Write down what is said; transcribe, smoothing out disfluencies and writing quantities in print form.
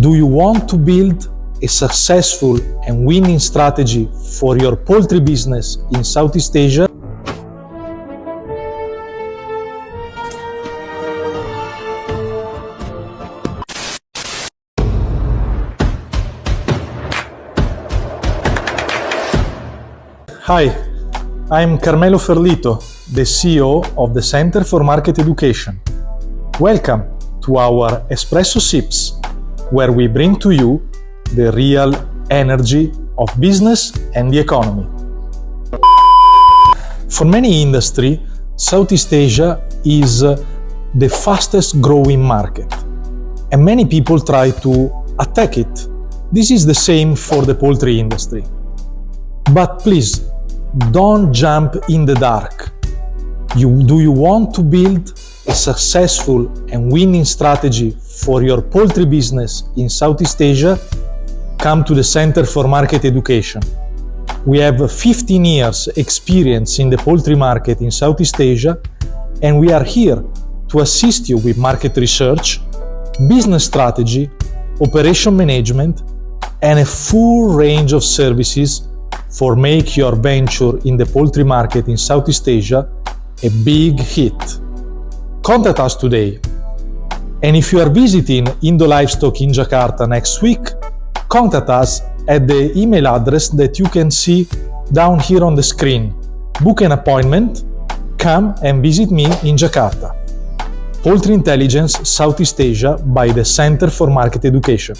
Do you want to build a successful and winning strategy for your poultry business in Southeast Asia? Hi, I'm Carmelo Ferlito, the CEO of the Center for Market Education. Welcome to our Espresso Sips, where we bring to you the real energy of business and the economy. For many industries, Southeast Asia is the fastest growing market, and many people try to attack it. This is the same for the poultry industry. But please, don't jump in the dark. Do you want to build a successful and winning strategy for your poultry business in Southeast Asia? Come to the Center for Market Education. We have 15 years experience in the poultry market in Southeast Asia, and we are here to assist you with market research, business strategy, operation management, and a full range of services for make your venture in the poultry market in Southeast Asia a big hit. Contact us today. And if you are visiting IndoLivestock in Jakarta next week, contact us at the email address that you can see down here on the screen. Book an appointment, come and visit me in Jakarta. Poultry Intelligence Southeast Asia by the Center for Market Education.